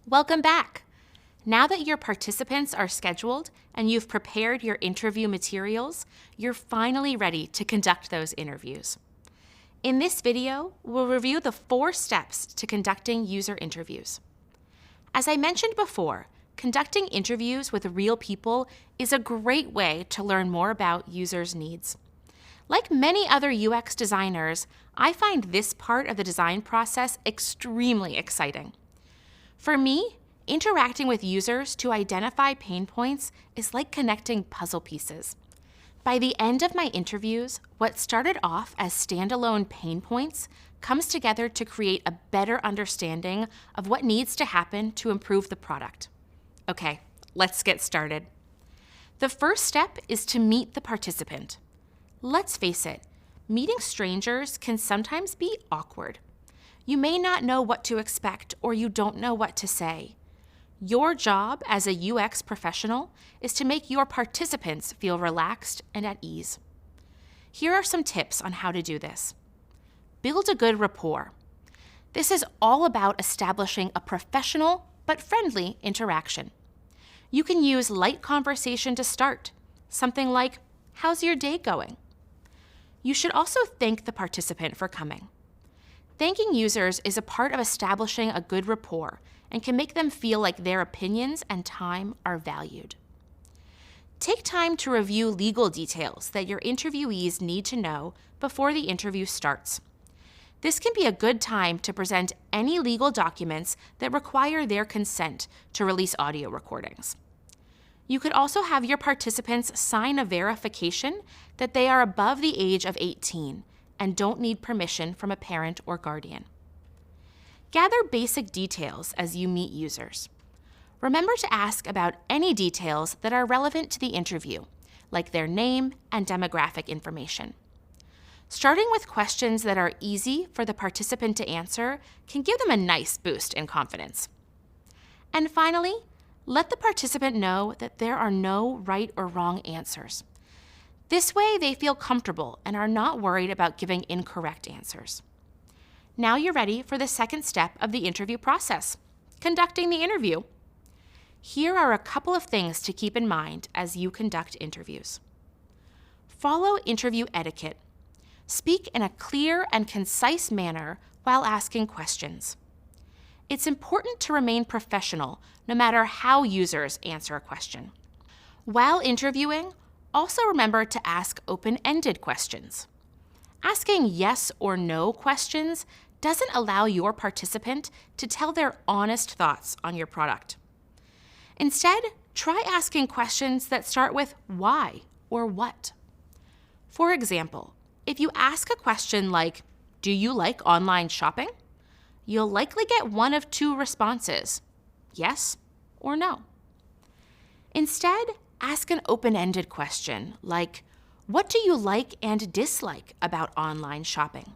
Welcome back. Now that your participants are scheduled and you've prepared your interview materials, you're finally ready to conduct those interviews. In this video, we'll review the 4 steps to conducting user interviews. As I mentioned before, conducting interviews with real people is a great way to learn more about users' needs. Like many other UX designers, I find this part of the design process extremely exciting. For me, interacting with users to identify pain points is like connecting puzzle pieces. By the end of my interviews, what started off as standalone pain points comes together to create a better understanding of what needs to happen to improve the product. Okay, let's get started. The first step is to meet the participant. Let's face it, meeting strangers can sometimes be awkward. You may not know what to expect or you don't know what to say. Your job as a UX professional is to make your participants feel relaxed and at ease. Here are some tips on how to do this. Build a good rapport. This is all about establishing a professional but friendly interaction. You can use light conversation to start, something like, "How's your day going?" You should also thank the participant for coming. Thanking users is a part of establishing a good rapport and can make them feel like their opinions and time are valued. Take time to review legal details that your interviewees need to know before the interview starts. This can be a good time to present any legal documents that require their consent to release audio recordings. You could also have your participants sign a verification that they are above the age of 18 and don't need permission from a parent or guardian. Gather basic details as you meet users. Remember to ask about any details that are relevant to the interview, like their name and demographic information. Starting with questions that are easy for the participant to answer can give them a nice boost in confidence. And finally, let the participant know that there are no right or wrong answers. This way, they feel comfortable and are not worried about giving incorrect answers. Now you're ready for the second step of the interview process, conducting the interview. Here are a couple of things to keep in mind as you conduct interviews. Follow interview etiquette. Speak in a clear and concise manner while asking questions. It's important to remain professional no matter how users answer a question. While interviewing, also remember to ask open-ended questions. Asking yes or no questions doesn't allow your participant to tell their honest thoughts on your product. Instead, try asking questions that start with why or what. For example, if you ask a question like, "Do you like online shopping?" you'll likely get one of 2 responses, yes or no. Instead, ask an open-ended question like, "What do you like and dislike about online shopping?"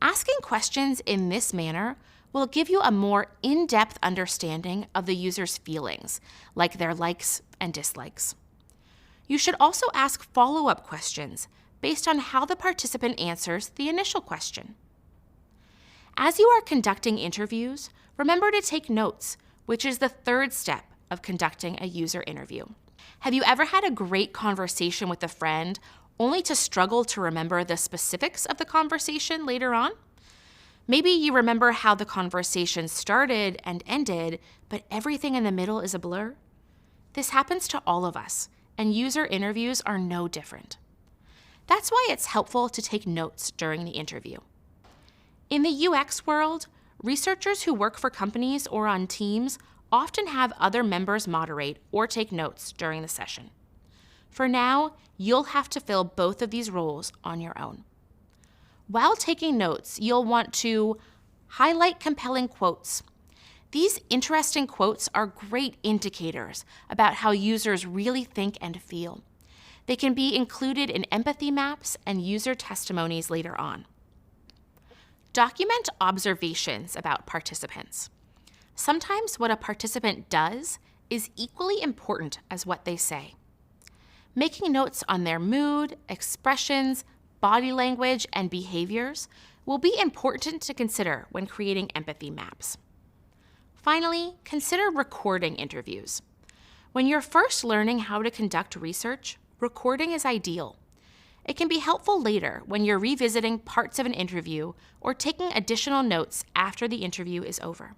Asking questions in this manner will give you a more in-depth understanding of the user's feelings, like their likes and dislikes. You should also ask follow-up questions based on how the participant answers the initial question. As you are conducting interviews, remember to take notes, which is the third step of conducting a user interview. Have you ever had a great conversation with a friend only to struggle to remember the specifics of the conversation later on? Maybe you remember how the conversation started and ended, but everything in the middle is a blur. This happens to all of us, and user interviews are no different. That's why it's helpful to take notes during the interview. In the UX world, researchers who work for companies or on teams often have other members moderate or take notes during the session. For now, you'll have to fill both of these roles on your own. While taking notes, you'll want to highlight compelling quotes. These interesting quotes are great indicators about how users really think and feel. They can be included in empathy maps and user testimonies later on. Document observations about participants. Sometimes what a participant does is equally important as what they say. Making notes on their mood, expressions, body language, and behaviors will be important to consider when creating empathy maps. Finally, consider recording interviews. When you're first learning how to conduct research, recording is ideal. It can be helpful later when you're revisiting parts of an interview or taking additional notes after the interview is over.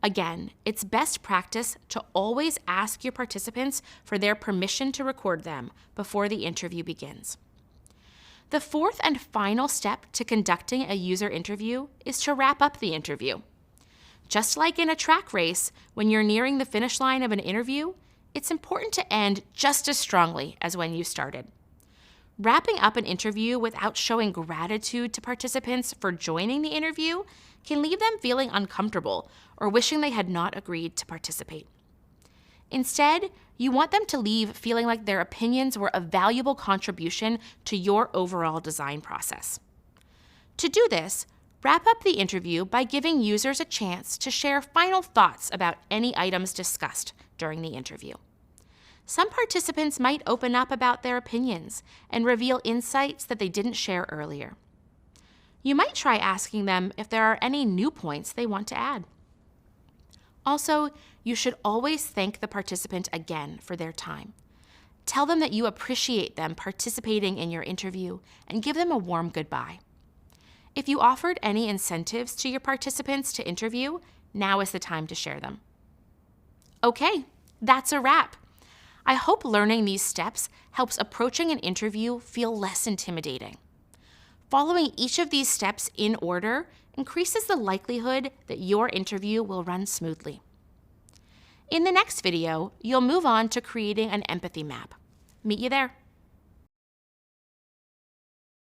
Again, it's best practice to always ask your participants for their permission to record them before the interview begins. The fourth and final step to conducting a user interview is to wrap up the interview. Just like in a track race, when you're nearing the finish line of an interview, it's important to end just as strongly as when you started. Wrapping up an interview without showing gratitude to participants for joining the interview can leave them feeling uncomfortable or wishing they had not agreed to participate. Instead, you want them to leave feeling like their opinions were a valuable contribution to your overall design process. To do this, wrap up the interview by giving users a chance to share final thoughts about any items discussed during the interview. Some participants might open up about their opinions and reveal insights that they didn't share earlier. You might try asking them if there are any new points they want to add. Also, you should always thank the participant again for their time. Tell them that you appreciate them participating in your interview and give them a warm goodbye. If you offered any incentives to your participants to interview, now is the time to share them. Okay, that's a wrap. I hope learning these steps helps approaching an interview feel less intimidating. Following each of these steps in order increases the likelihood that your interview will run smoothly. In the next video, you'll move on to creating an empathy map. Meet you there.